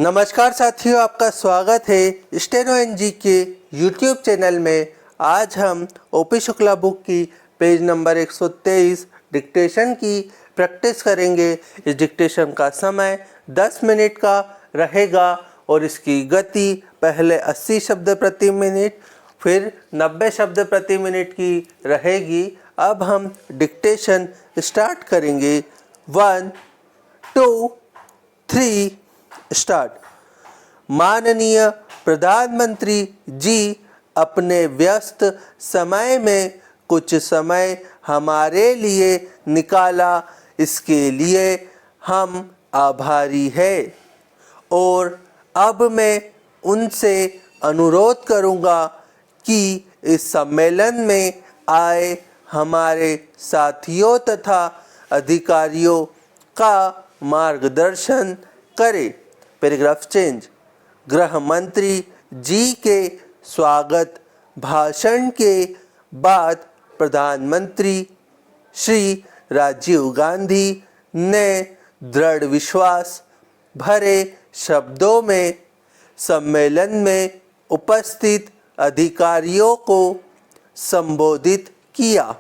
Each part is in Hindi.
नमस्कार साथियों, आपका स्वागत है स्टेनो एनजी के यूट्यूब चैनल में। आज हम ओपी शुक्ला बुक की पेज नंबर 123 डिक्टेशन की प्रैक्टिस करेंगे। इस डिक्टेशन का समय 10 मिनट का रहेगा और इसकी गति पहले 80 शब्द प्रति मिनट फिर 90 शब्द प्रति मिनट की रहेगी। अब हम डिक्टेशन स्टार्ट करेंगे। 1 2 3 स्टार्ट। माननीय प्रधानमंत्री जी, अपने व्यस्त समय में कुछ समय हमारे लिए निकाला, इसके लिए हम आभारी हैं। और अब मैं उनसे अनुरोध करूंगा कि इस सम्मेलन में आए हमारे साथियों तथा अधिकारियों का मार्गदर्शन करें। Paragraph change. गृह मंत्री जी के स्वागत भाषण के बाद प्रधानमंत्री श्री राजीव गांधी ने दृढ़ विश्वास भरे शब्दों में सम्मेलन में उपस्थित अधिकारियों को संबोधित किया।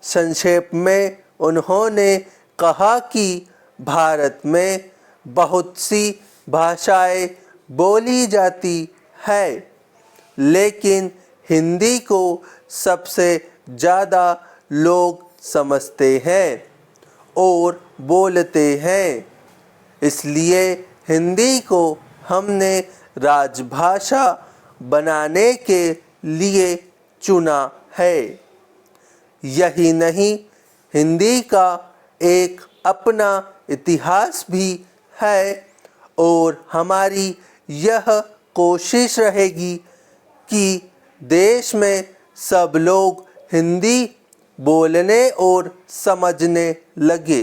संक्षेप में उन्होंने कहा कि भारत में बहुत सी भाषाएं बोली जाती है, लेकिन हिंदी को सबसे ज़्यादा लोग समझते हैं और बोलते हैं। इसलिए हिंदी को हमने राजभाषा बनाने के लिए चुना है। यही नहीं, हिंदी का एक अपना इतिहास भी है और हमारी यह कोशिश रहेगी कि देश में सब लोग हिंदी बोलने और समझने लगे।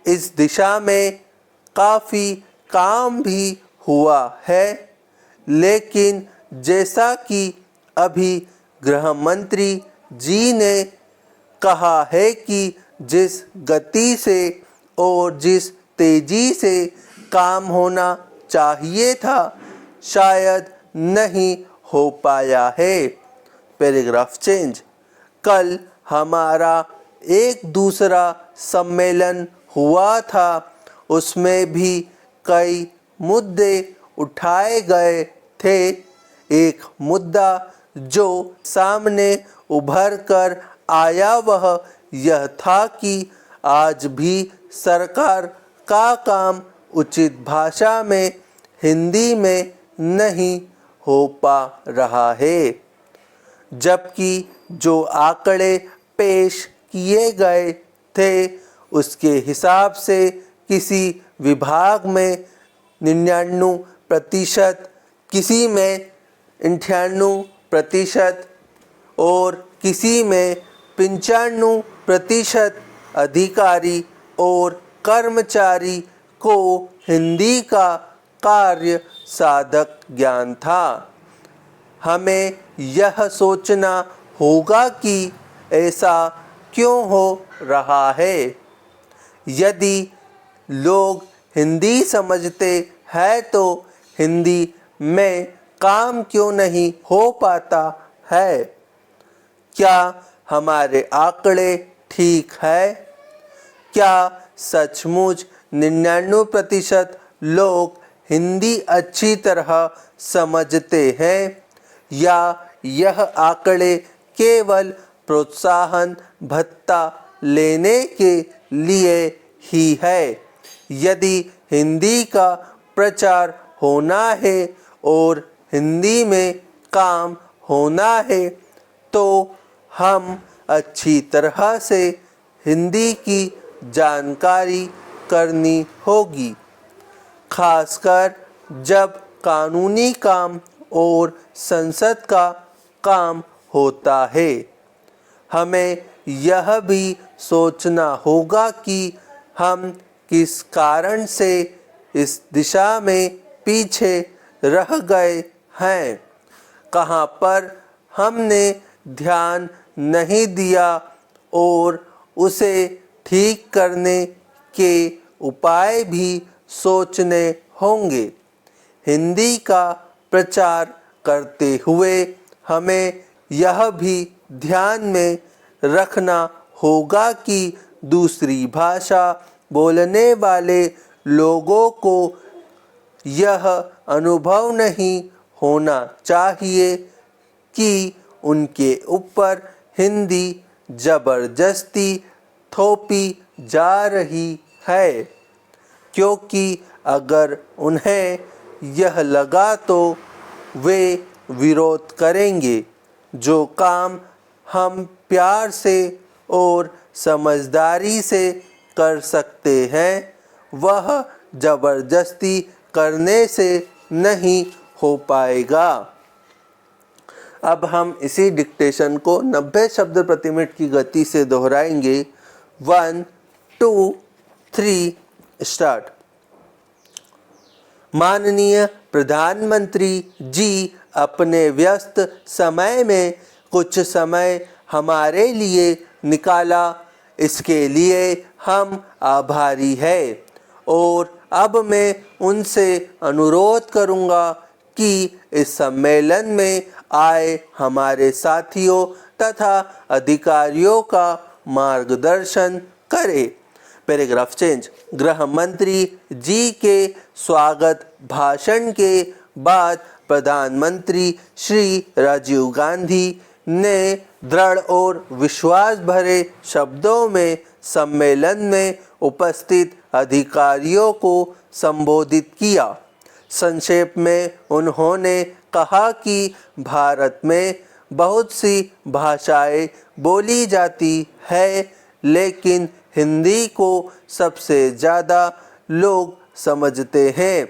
इस दिशा में काफ़ी काम भी हुआ है, लेकिन जैसा कि अभी गृह मंत्री जी ने कहा है कि जिस गति से और जिस तेजी से काम होना चाहिए था, शायद नहीं हो पाया है। Paragraph change. कल हमारा एक दूसरा सम्मेलन हुआ था, उसमें भी कई मुद्दे उठाए गए थे। एक मुद्दा जो सामने उभर कर आया वह यह था कि आज भी सरकार का काम उचित भाषा में हिंदी में नहीं हो पा रहा है, जबकि जो आंकड़े पेश किए गए थे उसके हिसाब से किसी विभाग में 99%, किसी में 98% और किसी में 95% अधिकारी और कर्मचारी को हिंदी का कार्य साधक ज्ञान था। हमें यह सोचना होगा कि ऐसा क्यों हो रहा है। यदि लोग हिंदी समझते हैं तो हिंदी में काम क्यों नहीं हो पाता है? क्या हमारे आंकड़े ठीक है? क्या सचमुच 99% लोग हिंदी अच्छी तरह समझते हैं, या यह आंकड़े केवल प्रोत्साहन भत्ता लेने के लिए ही है? यदि हिंदी का प्रचार होना है और हिंदी में काम होना है तो हम अच्छी तरह से हिंदी की जानकारी करनी होगी, खासकर जब कानूनी काम और संसद का काम होता है। हमें यह भी सोचना होगा कि हम किस कारण से इस दिशा में पीछे रह गए हैं, कहाँ पर हमने ध्यान नहीं दिया और उसे ठीक करने के उपाय भी सोचने होंगे। हिंदी का प्रचार करते हुए हमें यह भी ध्यान में रखना होगा कि दूसरी भाषा बोलने वाले लोगों को यह अनुभव नहीं होना चाहिए कि उनके ऊपर हिंदी जबरदस्ती थोपी जा रही है, क्योंकि अगर उन्हें यह लगा तो वे विरोध करेंगे। जो काम हम प्यार से और समझदारी से कर सकते हैं वह जबरदस्ती करने से नहीं हो पाएगा। अब हम इसी डिक्टेशन को 90 शब्द प्रति मिनट की गति से दोहराएंगे। 1 2 3 स्टार्ट। माननीय प्रधानमंत्री जी अपने व्यस्त समय में कुछ समय हमारे लिए निकाला, इसके लिए हम आभारी हैं। और अब मैं उनसे अनुरोध करूंगा कि इस सम्मेलन में आए हमारे साथियों तथा अधिकारियों का मार्गदर्शन करें। Paragraph change. गृह मंत्री जी के स्वागत भाषण के बाद प्रधानमंत्री श्री राजीव गांधी ने दृढ़ और विश्वास भरे शब्दों में सम्मेलन में उपस्थित अधिकारियों को संबोधित किया। संक्षेप में उन्होंने कहा कि भारत में बहुत सी भाषाएं बोली जाती है, लेकिन हिंदी को सबसे ज़्यादा लोग समझते हैं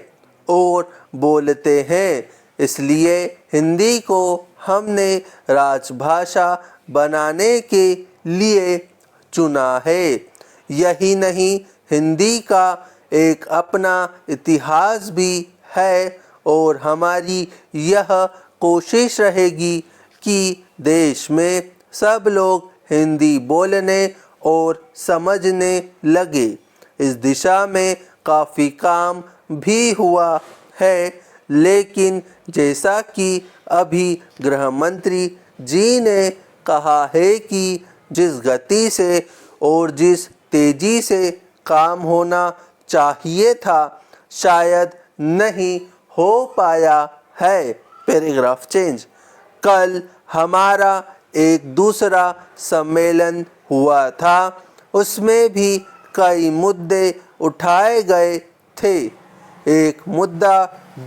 और बोलते हैं। इसलिए हिंदी को हमने राजभाषा बनाने के लिए चुना है। यही नहीं, हिंदी का एक अपना इतिहास भी है और हमारी यह कोशिश रहेगी कि देश में सब लोग हिंदी बोलने और समझने लगे। इस दिशा में काफ़ी काम भी हुआ है, लेकिन जैसा कि अभी गृह मंत्री जी ने कहा है कि जिस गति से और जिस तेज़ी से काम होना चाहिए था, शायद नहीं हो पाया है। Paragraph change. कल हमारा एक दूसरा सम्मेलन हुआ था, उसमें भी कई मुद्दे उठाए गए थे। एक मुद्दा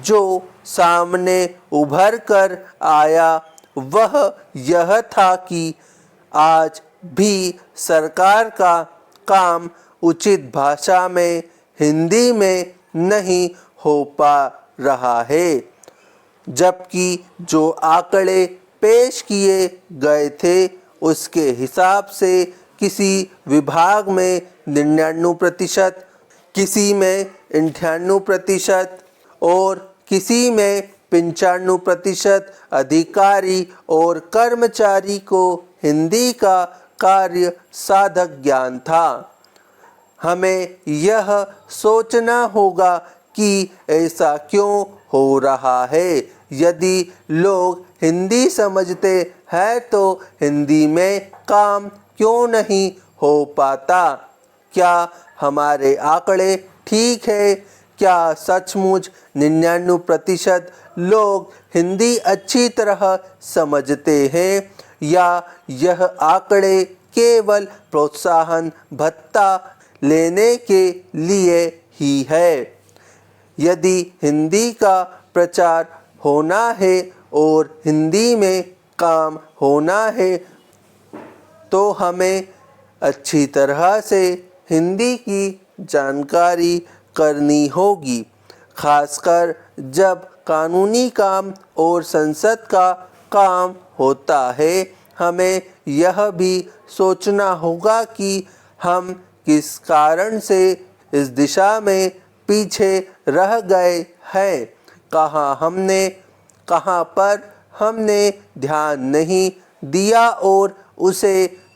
जो सामने उभर कर आया वह यह था कि आज भी सरकार का काम उचित भाषा में हिंदी में नहीं हो पा रहा है, जबकि जो आंकड़े पेश किए गए थे उसके हिसाब से किसी विभाग में 99%, किसी में 98% और किसी में 95% अधिकारी और कर्मचारी को हिंदी का कार्य साधक ज्ञान था। हमें यह सोचना होगा कि ऐसा क्यों हो रहा है। यदि लोग हिंदी समझते हैं तो हिंदी में काम क्यों नहीं हो पाता? क्या हमारे आंकड़े ठीक है? क्या सचमुच 99% लोग हिंदी अच्छी तरह समझते हैं, या यह आंकड़े केवल प्रोत्साहन भत्ता लेने के लिए ही है? यदि हिंदी का प्रचार होना है और हिंदी में काम होना है तो हमें अच्छी तरह से हिंदी की जानकारी करनी होगी, खासकर जब कानूनी काम और संसद का काम होता है। हमें यह भी सोचना होगा कि हम किस कारण से इस दिशा में पीछे रह गए हैं, कहाँ पर हमने ध्यान नहीं दिया और उसे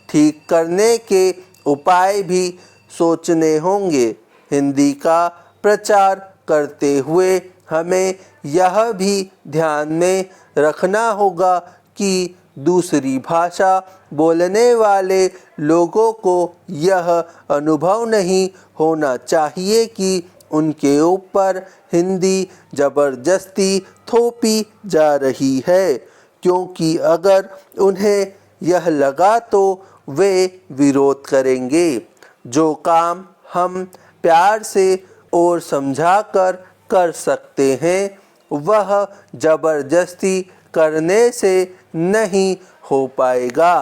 ठीक करने के उपाय भी सोचने होंगे। हिंदी का प्रचार करते हुए हमें यह भी ध्यान में रखना होगा कि दूसरी भाषा बोलने वाले लोगों को यह अनुभव नहीं होना चाहिए कि उनके ऊपर हिंदी ज़बरदस्ती थोपी जा रही है, क्योंकि अगर उन्हें यह लगा तो वे विरोध करेंगे। जो काम हम प्यार से और समझाकर कर सकते हैं वह ज़बरदस्ती करने से नहीं हो पाएगा।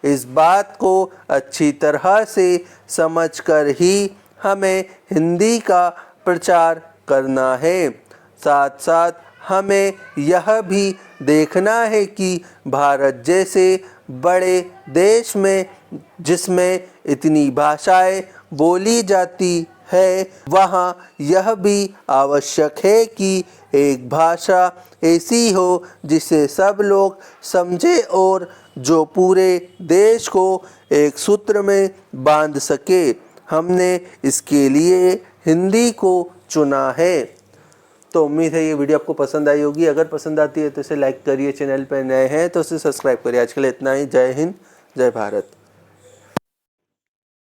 इस बात को अच्छी तरह से समझकर ही हमें हिंदी का प्रचार करना है। साथ साथ हमें यह भी देखना है कि भारत जैसे बड़े देश में जिसमें इतनी भाषाएं बोली जाती है वहाँ यह भी आवश्यक है कि एक भाषा ऐसी हो जिसे सब लोग समझे और जो पूरे देश को एक सूत्र में बांध सके। हमने इसके लिए हिंदी को चुना है। तो उम्मीद है ये वीडियो आपको पसंद आई होगी। अगर पसंद आती है तो इसे लाइक करिए, चैनल पर नए हैं तो इसे सब्सक्राइब करिए। आज के लिए इतना ही। जय हिंद, जय भारत।